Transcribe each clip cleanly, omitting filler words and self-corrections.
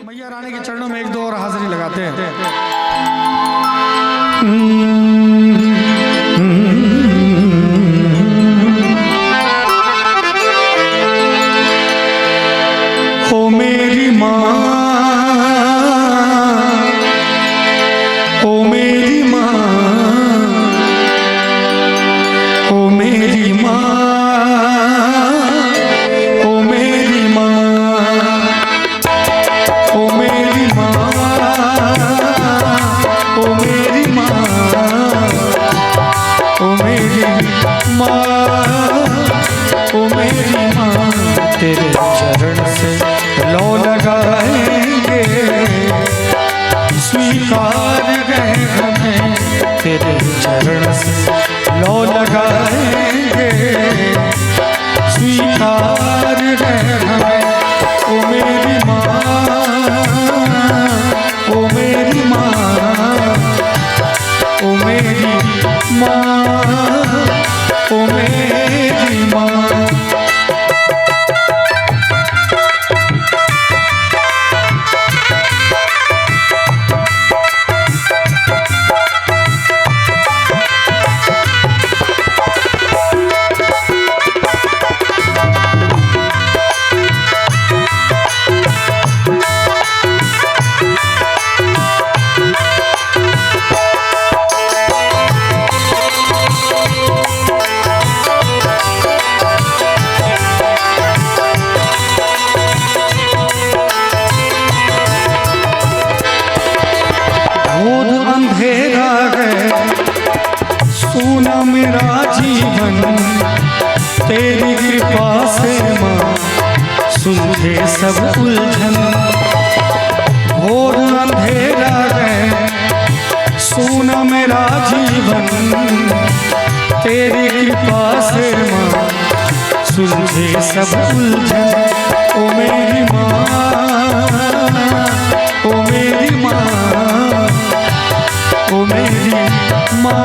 मैया रानी के चरणों में एक दो और हाजिरी लगाते हैं। ओ मेरी माँ, ओ मेरी माँ, ओ मेरी माँ, ओ मेरी माँ, ओ मेरी माँ, ओ मेरी माँ, ओ मेरी माँ, ओ मेरी माँ, तेरे चरण से लो लगाएंगे, स्वीकार गए हमें, तेरे चरण से लो लगाएंगे, स्वीकार गए हमें। ओ मेरी माँ, ओ मेरी माँ, ओ मेरी माँ, ओ मेरी माँ। अंधेरा है सोना मेरा जीवन, तेरी कृपा से माँ सुलझे सब उलझन। घोर अंधेरा है सोना मेरा जीवन, तेरी कृपा से माँ सुलझे सब उलझन। ओ मेरी माँ, ओ मेरी माँ, ओ मेरी माँ,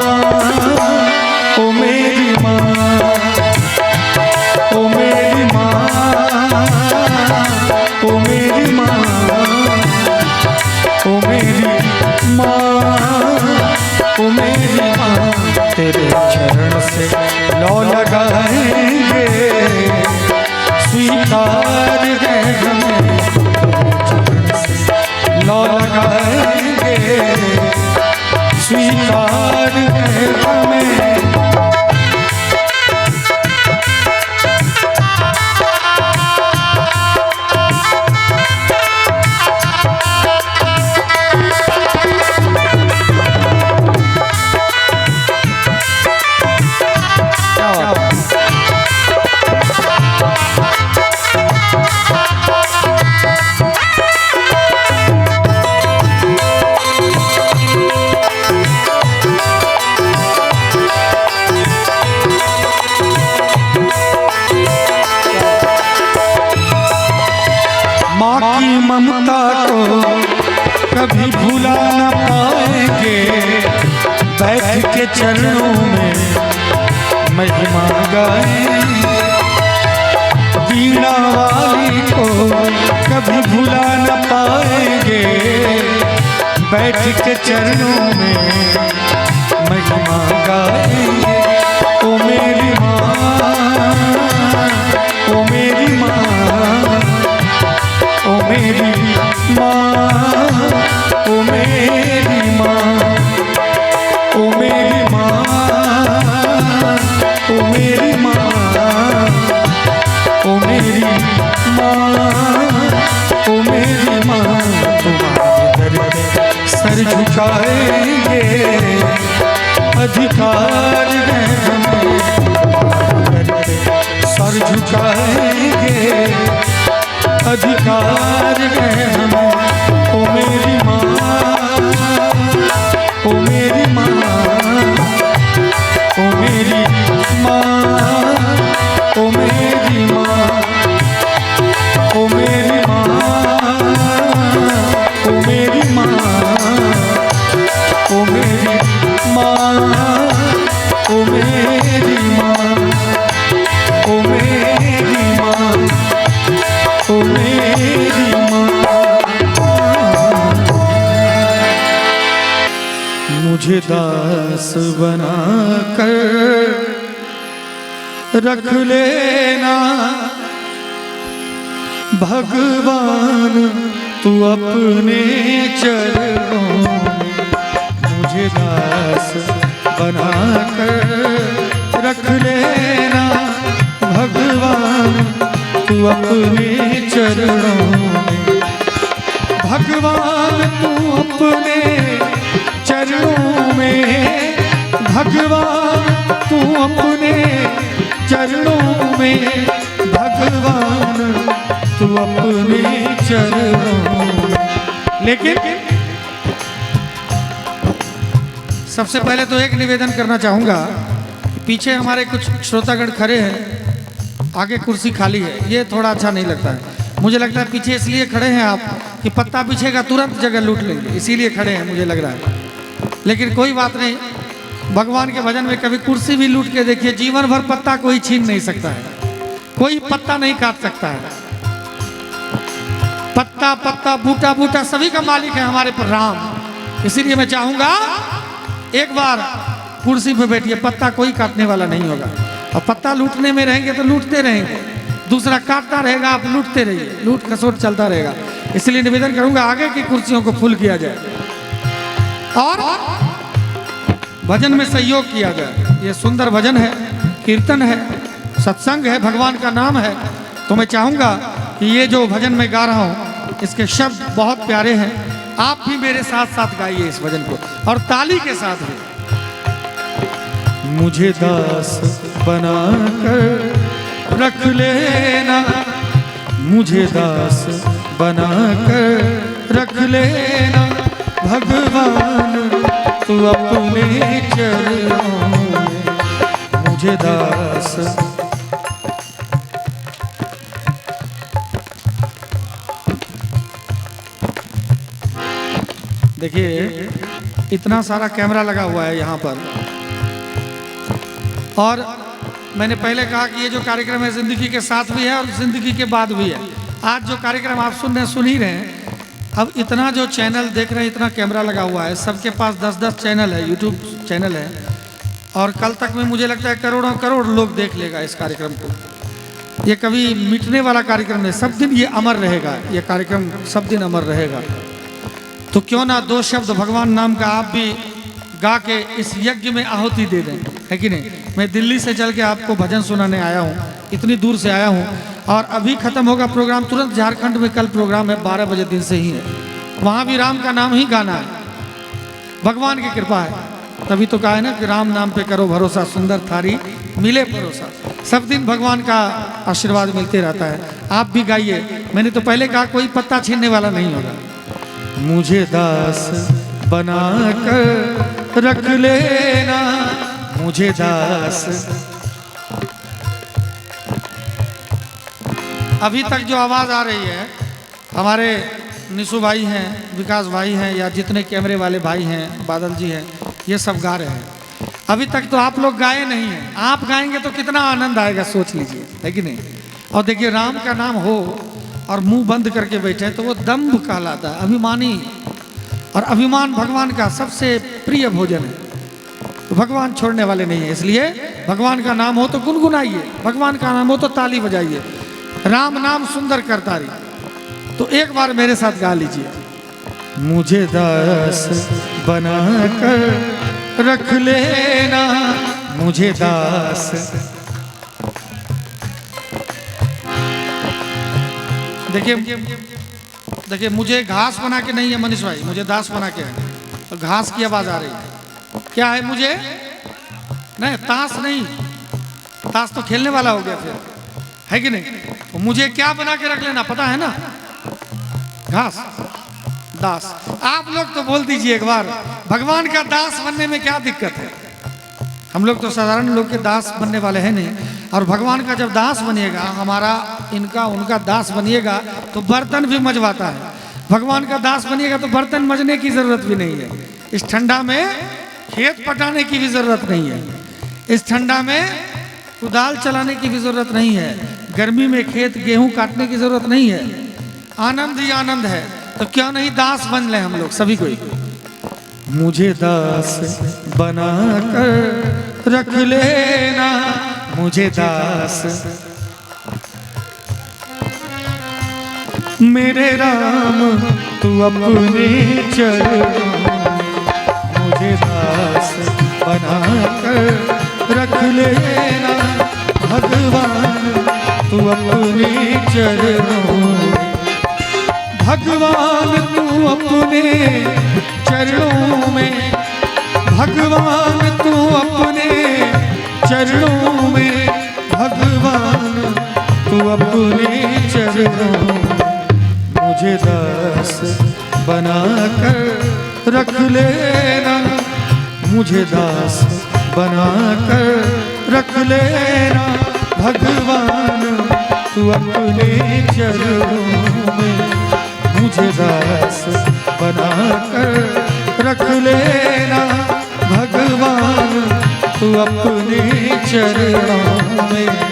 ओ मेरी माँ, ओ मेरी माँ, ओ मेरी माँ, ओ मेरी माँ, ओ मेरी माँ, तेरे चरण से लो लगाएंगे, स्वीकार गए हमें, चरण से लो लगाएंगे, स्वीकार है हमें। माँ की ममता को कभी भुला न पाएंगे, बैठ के चरणों में महिमा गाएंगे। वीणा वाली को कभी भुला न पाएंगे, बैठ के चरणों में महिमा गाएंगे। ओ मेरी माँ, ओ मेरी माँ, ओ मेरी माँ, ओ मेरी माँ, ओ मेरी माँ, ओ मेरी माँ, ओ मेरी माँ, ओ मेरी माँ, तुम्हारे दर पे सर झुकाएंगे, अधिकार है हमें, सर झुकाएंगे, अधिकार है हमें। ओ मेरी माँ, ओ मेरी माँ, ओ मेरी माँ, ओ मेरी माँ, ओ मेरी माँ, ओ मेरी माँ, ओ मेरी माँ, ओ मेरी माँ, ओ मेरी माँ, ओ मेरी माँ। मुझे दास बना कर रख लेना भगवान तू अपने चरणों में। मुझे दास बना कर रख लेना भगवान तू अपने चरणों में। भगवान तू अपने चरणों में, भगवान तू अपने चरणों में, भगवान तू अपने चरणों में। लेकिन सबसे पहले तो एक निवेदन करना चाहूँगा, पीछे हमारे कुछ श्रोतागण खड़े हैं, आगे कुर्सी खाली है, ये थोड़ा अच्छा नहीं लगता है। मुझे लगता है पीछे इसलिए खड़े हैं आप कि पत्ता पीछेगा तुरंत जगह लूट लेंगे, इसीलिए खड़े हैं मुझे लग रहा है। लेकिन कोई बात नहीं, भगवान के भजन में कभी कुर्सी भी लूट के देखिए, जीवन भर पत्ता कोई छीन नहीं सकता है, कोई पत्ता नहीं काट सकता है। पत्ता पत्ता बूटा बूटा सभी का मालिक है हमारे पर राम। इसीलिए मैं चाहूंगा एक बार कुर्सी पे बैठिए, पत्ता कोई काटने वाला नहीं होगा। और पत्ता लूटने में रहेंगे तो लूटते रहेंगे, दूसरा काटता रहेगा, आप लूटते रहिए, लूट खसोट चलता रहेगा। इसलिए निवेदन करूंगा आगे की कुर्सियों को फुल किया जाए और भजन में सहयोग किया जाए। ये सुंदर भजन है, कीर्तन है, सत्संग है, भगवान का नाम है। तो मैं चाहूंगा कि ये जो भजन मैं गा रहा हूँ इसके शब्द बहुत प्यारे हैं, आप भी मेरे साथ साथ गाइए इस भजन को और ताली के साथ भी। मुझे दास बना कर रख लेना, मुझे दास बना कर रख लेना भगवान तू अपने चरणों में। मुझे दास देखिए इतना सारा कैमरा लगा हुआ है यहाँ पर, और मैंने पहले कहा कि ये जो कार्यक्रम है जिंदगी के साथ भी है और जिंदगी के बाद भी है। आज जो कार्यक्रम आप सुन ही रहे हैं, अब इतना जो चैनल देख रहे हैं, इतना कैमरा लगा हुआ है, सबके पास 10-10 चैनल है, यूट्यूब चैनल है, और कल तक में मुझे लगता है करोड़ों करोड़ लोग देख लेगा इस कार्यक्रम को। ये कभी मिटने वाला कार्यक्रम नहीं, सब दिन ये अमर रहेगा, ये कार्यक्रम सब दिन अमर रहेगा। तो क्यों ना दो शब्द भगवान नाम का आप भी गा के इस यज्ञ में आहुति दे दें, है कि नहीं। मैं दिल्ली से चल के आपको भजन सुनाने आया हूँ, इतनी दूर से आया हूँ, और अभी खत्म होगा प्रोग्राम, तुरंत झारखंड में कल प्रोग्राम है 12 बजे दिन से ही है, वहाँ भी राम का नाम ही गाना है। भगवान की कृपा है, तभी तो कहा है ना कि राम नाम पे करो भरोसा, सुंदर थारी मिले परोसा। सब दिन भगवान का आशीर्वाद मिलते रहता है। आप भी गाइए, मैंने तो पहले कहा कोई पत्ता छीनने वाला नहीं होगा। मुझे दास बना कर रख लेना, मुझे दास। अभी तक जो आवाज़ आ रही है, हमारे निशु भाई हैं, विकास भाई हैं, या जितने कैमरे वाले भाई हैं, बादल जी हैं, ये सब गा रहे हैं। अभी तक तो आप लोग गाए नहीं हैं, आप गाएंगे तो कितना आनंद आएगा, सोच लीजिए, है कि नहीं। और देखिए राम का नाम हो और मुंह बंद करके बैठे तो वो दम्भ कहलाता है, अभिमानी। और अभिमान भगवान का सबसे प्रिय भोजन है, तो भगवान छोड़ने वाले नहीं है। इसलिए भगवान का नाम हो तो गुनगुनाइए, भगवान का नाम हो तो ताली बजाइए। राम नाम सुंदर करता रही। तो एक बार मेरे साथ गा लीजिए। मुझे दास बना कर रख लेना, मुझे दास। देखिए मुझे घास बना के नहीं है मनीष भाई, मुझे दास बना के है। तो घास की आवाज आ रही है, क्या है मुझे? नहीं, ताश नहीं, ताश तो खेलने वाला हो गया फिर, है कि नहीं। तो मुझे क्या बना के रख लेना पता है ना? घास, दास। आप लोग तो बोल दीजिए एक बार, भगवान का दास बनने में क्या दिक्कत है? हम लोग तो साधारण लोग के दास बनने वाले हैं नहीं। और भगवान का जब दास बनिएगा, हमारा इनका उनका दास बनिएगा तो बर्तन भी मजवाता है। भगवान का दास बनिएगा तो बर्तन मजने की जरूरत भी नहीं है। इस ठंडा में खेत पटाने की भी जरूरत नहीं है, इस ठंडा में कुदाल चलाने की भी जरूरत नहीं है, गर्मी में खेत गेहूं काटने की जरूरत नहीं है। आनंद ही आनंद है। तो क्यों नहीं दास बन ले हम लोग सभी कोई। मुझे दास बना कर रख लेना, मुझे दास मेरे राम तू अपने चरणों में, मुझे दास बना कर रख लेना भगवान तू अपने चरणों में, भगवान तू अपने चरणों में, भगवान तू अपने चरणों में, भगवान तू अपने चरणों में, मुझे दास बना कर रख लेना, मुझे दास बना कर रख लेना भगवान तू अपने चरणों में, मुझे दास बना कर रख लेना भगवान तू अपने चरणों में।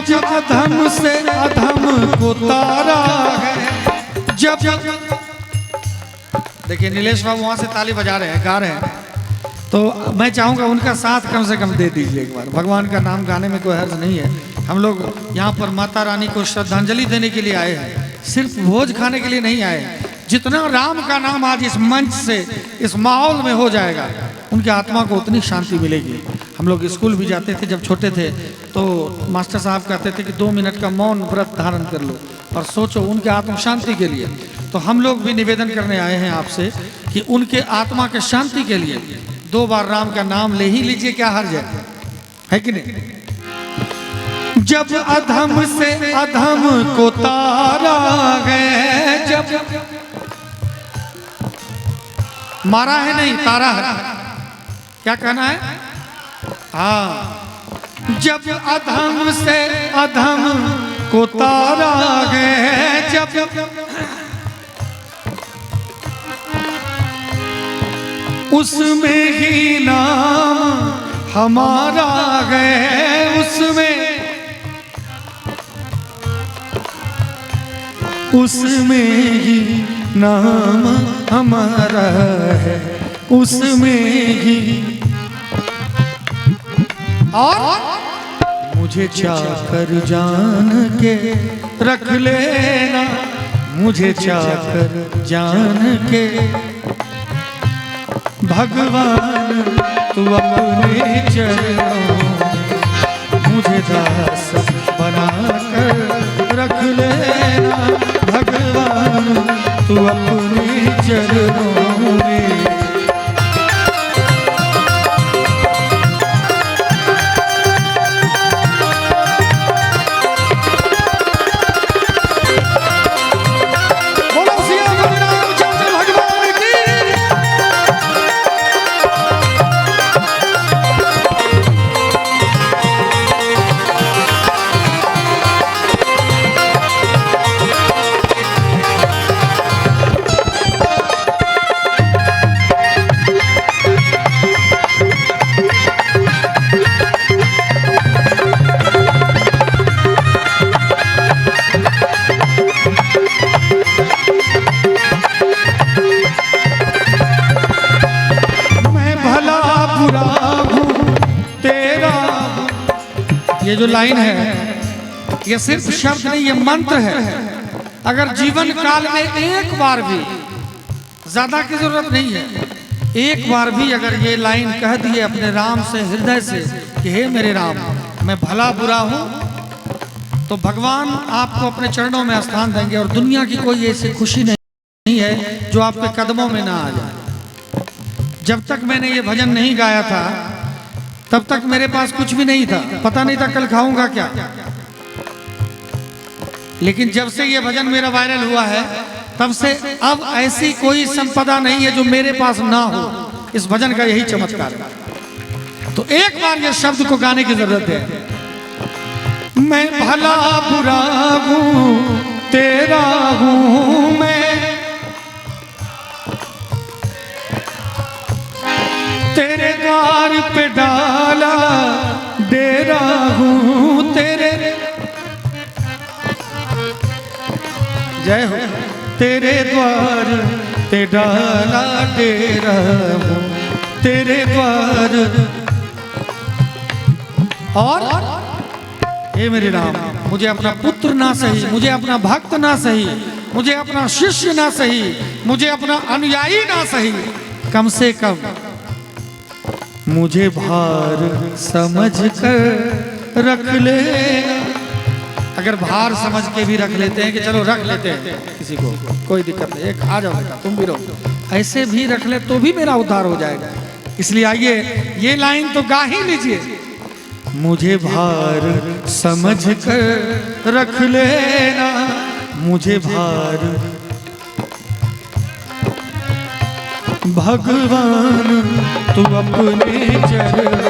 जब अधम से अधम को तारा है, जब देखिए नीलेश बाबू वहां से ताली बजा रहे हैं, गा रहे हैं, तो मैं चाहूंगा उनका साथ कम से कम दे दीजिए एक बार। भगवान का नाम गाने में कोई हर्ज नहीं है। हम लोग यहाँ पर माता रानी को श्रद्धांजलि देने के लिए आए हैं, सिर्फ भोज खाने के लिए नहीं आए हैं। जितना राम का नाम आज इस मंच से इस माहौल में हो जाएगा, उनकी आत्मा को उतनी शांति मिलेगी। हम लोग स्कूल भी जाते थे जब छोटे थे, तो मास्टर साहब कहते थे कि 2 मिनट का मौन व्रत धारण कर लो और सोचो उनके आत्म शांति के लिए। तो हम लोग भी निवेदन करने आए हैं आपसे कि उनके आत्मा के शांति के लिए 2 बार राम का नाम ले ही लीजिए, क्या हर्ज है कि नहीं। जब अधम से अधम को तारा है, जब मारा है नहीं तारा है, क्या कहना है, हाँ। जब अधम से अधम को तारा है, जब उसमें ही नाम हमारा है, उसमें ही नाम हमारा है, उसमें ही। और मुझे चाकर जान के रख लेना, मुझे चाकर जान के भगवान तू अपने चरणों में, मुझे दास बना कर रख लेना भगवान तू अपने चरणों में। ये जो लाइन है ये सिर्फ शब्द नहीं, ये मंत्र है। अगर जीवन काल में एक बार भी, ज्यादा की जरूरत नहीं है, एक बार भी अगर ये लाइन कह दिए अपने राम से हृदय से कि हे मेरे राम मैं भला बुरा हूं, तो भगवान आपको अपने चरणों में स्थान देंगे और दुनिया की कोई ऐसी खुशी नहीं है जो आपके कदमों में ना आ जाए। जब तक मैंने ये भजन नहीं गाया था तब तक मेरे पास कुछ भी नहीं था, पता नहीं था कल खाऊंगा क्या, लेकिन जब से ये भजन मेरा वायरल हुआ है तब से अब ऐसी कोई संपदा नहीं है जो मेरे पास ना हो। इस भजन का यही चमत्कार है। तो एक बार ये शब्द को गाने की जरूरत है। मैं भला बुरा हूं तेरा हूं मैं, तेरे द्वार पे डाला डेरा हूं तेरे, जय हो, तेरे द्वार पे डाला डेरा हूं तेरे द्वार। और हे मेरे राम, मुझे अपना पुत्र ना सही, मुझे अपना भक्त ना सही, मुझे अपना शिष्य ना सही, मुझे अपना अनुयायी ना सही, कम से कम मुझे भार समझ कर रख ले। अगर भार समझ के भी रख लेते हैं कि चलो रख लेते हैं किसी को, कोई दिक्कत नहीं, एक आ जाओ बेटा तुम भी रहो, ऐसे भी रख ले तो भी मेरा उद्धार हो जाएगा। इसलिए आइए ये लाइन तो गा ही लीजिए। मुझे भार समझ कर रख लेना, मुझे भार भगवान तू अपने चरणों